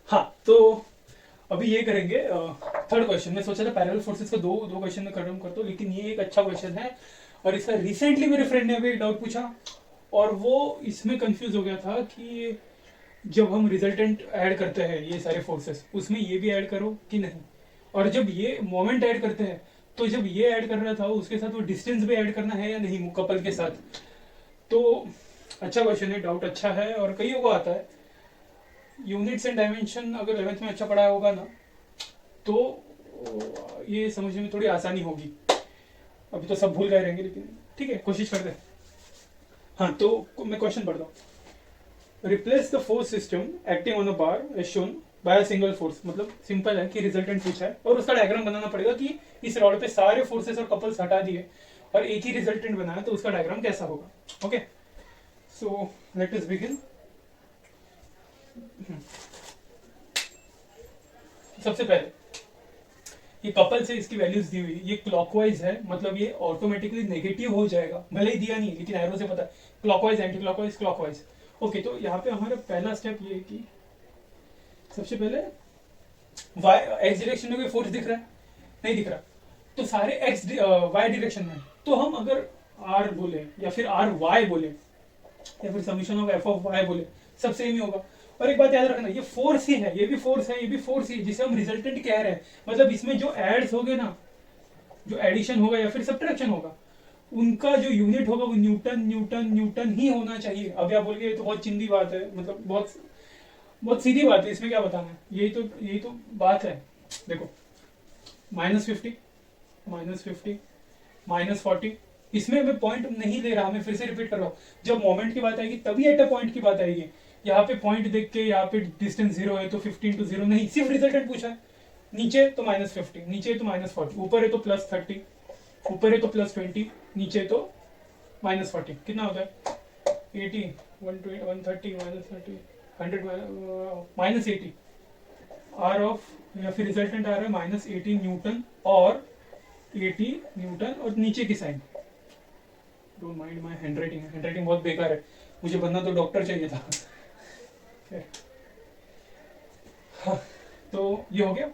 हाँ, तो अभी ये करेंगे थर्ड क्वेश्चन। मैं सोचा था पैरेलल फोर्सेस को दो दो क्वेश्चन में खत्म कर दो, लेकिन ये एक अच्छा क्वेश्चन है और इसका रिसेंटली मेरे फ्रेंड ने अभी एक डाउट पूछा और वो इसमें कंफ्यूज हो गया था कि जब हम रिजल्टेंट ऐड करते हैं ये सारे फोर्सेस, उसमें ये भी ऐड करो कि नहीं, और जब ये मोमेंट ऐड करते हैं तो जब ये ऐड कर रहा था उसके साथ वो डिस्टेंस भी ऐड करना है या नहीं कपल के साथ। तो अच्छा क्वेश्चन है, डाउट अच्छा है और कईयों को आता है। यूनिट्स एंड डायमेंशन अगर 11th में अच्छा पढ़ा होगा ना तो ये समझने में थोड़ी आसानी होगी। अभी तो सब भूल गए रहेंगे, लेकिन ठीक है, कोशिश करते हैं। हाँ, तो मैं क्वेश्चन पढ़ता हूँ। Replace the force system acting on a bar as shown by a single force. मतलब सिंपल है कि रिजल्टेंट पूछा है और उसका डायग्राम बनाना पड़ेगा कि इस रॉड पे सारे फोर्सेस और कपल्स हटा दिए और एक ही रिजल्टेंट बनाया तो उसका डायग्राम कैसा होगा। Okay, so let us begin. सबसे पहले ये कपल से इसकी वैल्यूज दी हुई, ये क्लॉकवाइज है, मतलब ये ऑटोमेटिकली नेगेटिव हो जाएगा, भले ही दिया नहीं लेकिन एरो से पता है clockwise, anti clockwise, clockwise. Okay, तो यहाँ पे हमारा पहला स्टेप ये है कि सबसे पहले वाई एक्स डायरेक्शन में कोई फोर्स दिख रहा है? नहीं दिख रहा। तो सारे एक्स वाई डायरेक्शन में, तो हम अगर आर बोले या फिर आर वाई बोले या फिर summation of F of Y बोले, सब सेम ही होगा। और एक बात याद रखना, ये फोर्स ही है, ये भी फोर्स है, ये भी फोर्स ही है, जिसे हम रिजल्टेंट कह रहे हैं। मतलब इसमें जो एड्स होंगे ना, जो एडिशन होगा या फिर सब्ट्रैक्शन होगा, उनका जो यूनिट होगा वो न्यूटन न्यूटन न्यूटन ही होना चाहिए। अब आप बोलिए तो बहुत चिंदी बात है, मतलब बहुत बहुत सीधी बात है, इसमें क्या बताना है, यही तो बात है। देखो, -50, -50, -40, इसमें मैं पॉइंट नहीं ले रहा, मैं फिर से रिपीट कर रहा हूँ। जब मोमेंट की बात आएगी तभी एट अ पॉइंट की बात आएगी। यहाँ पे पॉइंट देख के यहाँ पे डिस्टेंस 0 है तो 15 to 0 नहीं, सिर्फ रिजल्टेंट पूछा है। नीचे तो -50, नीचे तो -40, ऊपर है तो +30, ऊपर है तो +20, नीचे तो -40, कितना होता है 80, 120, 130, -30, 100, -80 आर ऑफ, या फिर रिजल्टेंट आ रहा है -80 न्यूटन और 80 न्यूटन, और नीचे की side, don't mind my handwriting, handwriting बहुत बेकार है, मुझे बनना तो डॉक्टर चाहिए था। हाँ, तो ये हो गया।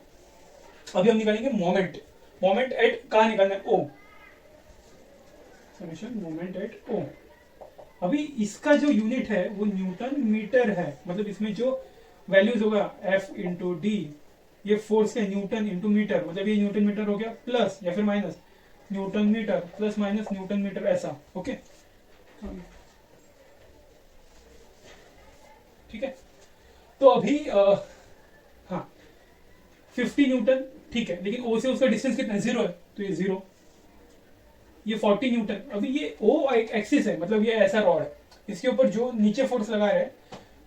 अभी हम निकालेंगे मोमेंट। मोमेंट एट कहाँ निकालना है? ओ, समीशन मोमेंट एट ओ। अभी इसका जो यूनिट है वो न्यूटन मीटर है, मतलब इसमें जो वैल्यूज होगा एफ इंटू डी, ये फोर्स है न्यूटन इंटू मीटर, मतलब ये न्यूटन मीटर हो गया, प्लस या फिर minus newton metre plus minus newton metre, ऐसा। ओके, ठीक है। तो अभी हाँ, 50 न्यूटन, ठीक है, लेकिन ओ से उसका डिस्टेंस कितना है? 0 है, तो ये 0। ये 40 न्यूटन। अभी ये ओ एक्सिस है, मतलब ये ऐसा रॉड है, इसके ऊपर जो नीचे फोर्स लगा रहा है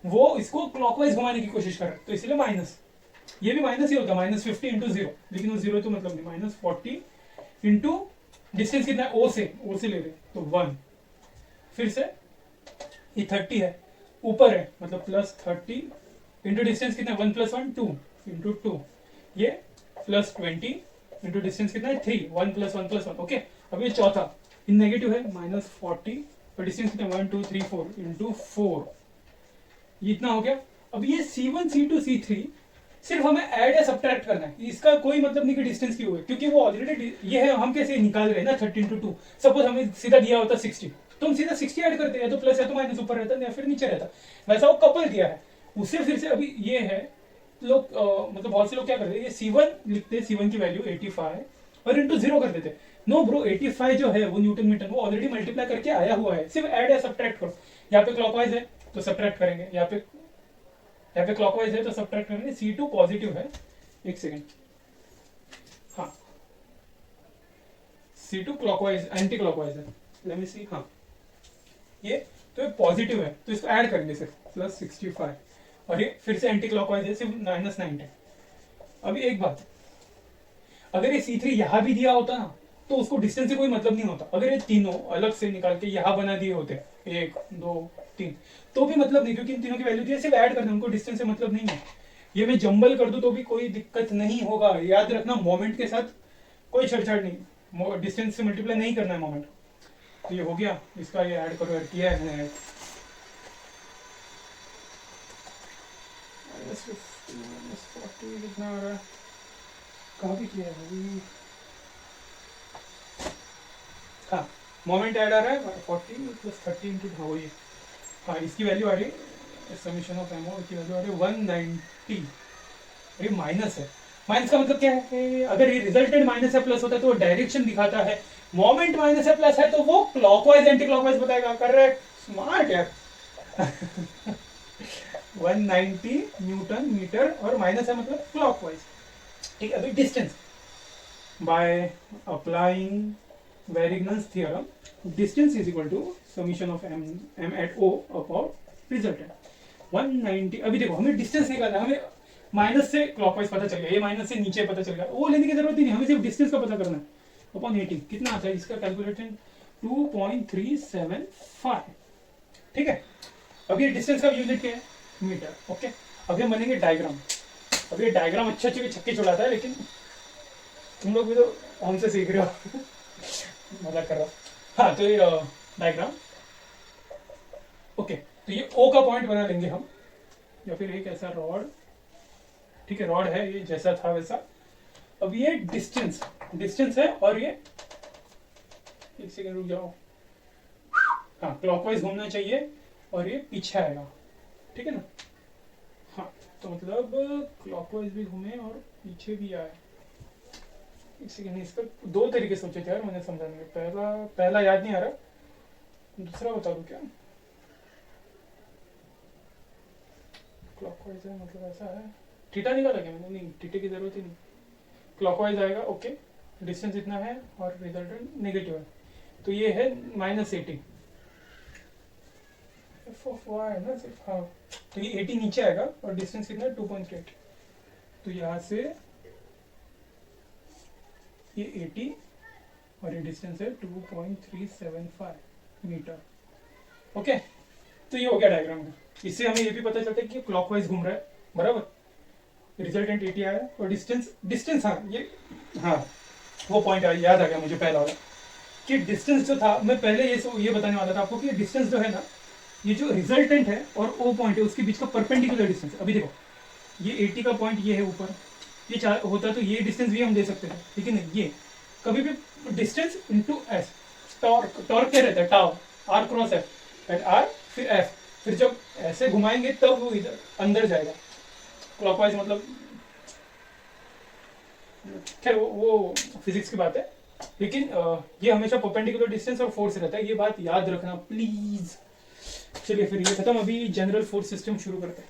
वो इसको क्लॉकवाइज घुमाने की कोशिश कर रहा है, तो इसलिए माइनस, ये भी माइनस ही होता है, -50 इंटू 0, लेकिन वो 0 तो मतलब नहीं, -40 इंटू डिस्टेंस कितना है? ओ से ले रहे तो 1, फिर से ये 30 है, ऊपर है मतलब +30 इंटू डिस्टेंस कितना है? 1 + 1 2 इंटू 2, ये +20 इंटू डिस्टेंस कितना है? 3, 1 + 1 + 1। ओके, अब ये चौथा इन नेगेटिव है, -40 और डिस्टेंस कितना है? 1 2 3 4 इंटू 4, ये इतना हो गया। अब ये C1 C2 C3 सिर्फ हमें ऐड या सब्ट्रैक्ट करना है, इसका कोई मतलब नहीं कि डिस्टेंस की हुए, क्योंकि वो ऑलरेडी ये है, हम कैसे निकाल रहे हैं ना 30 × 2। सपोज हमें सीधा दिया होता 60, तो हम सीधा 60 ऐड करते हैं, या तो प्लस या तो माइनस, ऊपर रहता या फिर नीचे रहता, वैसा वो कपल दिया है उससे। फिर से अभी ये है, लोग मतलब बहुत से लोग क्या करते हैं, ये C1 लिखते हैं, C1 की वैल्यू 85 और इंटू 0 कर देते हैं। नो ब्रो, 85 जो है वो न्यूटन मीटर, वो ऑलरेडी मल्टीप्लाई करके आया हुआ है, सिर्फ ऐड या सब्ट्रैक्ट करो। यहाँ पे क्लॉकवाइज है तो सब्ट्रैक्ट करेंगे, यहाँ पे क्लॉकवाइज है तो सब्ट्रैक्ट करेंगे। C2 पॉजिटिव है, एक सेकेंड, हाँ C2 क्लॉकवाइज, एंटी क्लॉकवाइज है, लेट मी सी, हाँ ये तो ये पॉजिटिव है तो इसको ऐड करेंगे सिर्फ +65, और ये फिर से एंटी क्लॉकवाइज है, सिर्फ -90। अभी एक बात, अगर ये C3 यहां भी दिया होता ना तो उसको डिस्टेंस से कोई मतलब नहीं होता। अगर ये तीनों अलग से निकाल के यहां बना दिए होते 1 2 3, तो भी मतलब नहीं, क्योंकि इन तीनों की वैल्यू थी, सिर्फ ऐड करना, उनको डिस्टेंस से मतलब नहीं है। ये मैं जंबल कर दूं तो भी कोई दिक्कत नहीं होगा। याद रखना, मोमेंट के साथ कोई छेड़छाड़ नहीं, डिस्टेंस से मल्टीप्लाई नहीं करना है मोमेंट। तो ये हो गया, इसका ये ऐड करो, किया है मैंने प्लस 40 कितना आ रहा है, कहाँ भी किया है अभी, हाँ मोमेंट ऐड आ रहा है 40 प्लस 30 इंटू, हाँ वही, हाँ इसकी वैल्यू आ रही है, समीशन ऑफ एमओ की वैल्यू आ रही है 190। ये माइनस है, माइनस का मतलब क्या है, अगर ये रिजल्टेंट माइनस है प्लस होता है तो वो डायरेक्शन दिखाता है, मोमेंट माइनस है प्लस है तो वो क्लॉकवाइज एंटी क्लॉकवाइज बताएगा। करेक्ट, स्मार्ट यार। 190 न्यूटन मीटर और माइनस है मतलब क्लॉकवाइज। ठीक है, अभी distance by applying Varignon's theorem, distance is equal to summation of M at O upon resultant 190। अभी देखो हमें डिस्टेंस निकालना है, हमें माइनस से क्लॉकवाइज पता चल गया, ये माइनस से नीचे पता चल गया, वो लेने की जरूरत ही नहीं, हमें सिर्फ डिस्टेंस का पता करना है। अपॉन 80 कितना आता है इसका कैलकुलेशन 2.375। ठीक है, अब ये डिस्टेंस का यूनिट क्या है, मीटर। ओके, अब हम बनेंगे डायग्राम। अब ये डायग्राम अच्छे अच्छे छक्के छुड़ाता है, लेकिन तुम लोग भी तो हमसे सीख रहे हो। मजाक कर रहा हूँ। हाँ तो ये डायग्राम, ओके, तो ये ओ का पॉइंट बना लेंगे हम, या फिर एक ऐसा रॉड, ठीक है रॉड है ये जैसा था वैसा। अब ये डिस्टेंस, डिस्टेंस है और ये, एक सेकंड रुक जाओ, हाँ क्लॉकवाइज घूमना चाहिए और ये पीछे आएगा, ठीक है ना। हाँ तो मतलब क्लॉकवाइज भी घूमे और पीछे भी आए। एक सेकंड, इसका दो तरीके सोचे थे यार मैंने समझाने में, पहला याद नहीं आ रहा, दूसरा बता दूं क्या। क्लॉकवाइज है मतलब ऐसा है, थीटा निकाला क्या मैंने, नहीं थीटे की जरूरत ही नहीं, क्लॉकवाइज आएगा। ओके, डिस्टेंस इतना है और रिजल्टेंट नेगेटिव है, तो ये है -80 एफ ऑफ वाई है ना सिर्फ, हाँ तो ये 80 नीचे आएगा और डिस्टेंस कितना है 2.8, तो यहाँ से ये 80 और ये डिस्टेंस है 2.375 मीटर। ओके, तो ये हो गया डायग्राम में। इससे हमें ये भी पता चलता है कि क्लॉकवाइज घूम रहा है, बराबर, रिजल्टेंट 80 आया और डिस्टेंस हाँ ये, हाँ वो पॉइंट याद आ गया मुझे पहला वाला, कि डिस्टेंस जो था, मैं पहले ये बताने वाला था आपको कि डिस्टेंस जो है ना, ये जो रिजल्टेंट है और ओ पॉइंट है उसके बीच का परपेंडिकुलर डिस्टेंस। अभी देखो ये 80 का पॉइंट ये है ऊपर, ये होता तो ये डिस्टेंस भी हम दे सकते थे, लेकिन ये कभी भी डिस्टेंस इनटू एस, टॉर्क क्या रहता है, tau R cross F, and R फिर एफ, फिर जब ऐसे घुमाएंगे तब वो इधर अंदर जाएगा क्लॉकवाइज, मतलब खैर वो फिजिक्स की बात है, लेकिन ये हमेशा परपेंडिकुलर डिस्टेंस और फोर्स रहता है, ये बात याद रखना प्लीज। चलिए फिर ये खत्म, अभी जनरल फोर्स सिस्टम शुरू करते हैं।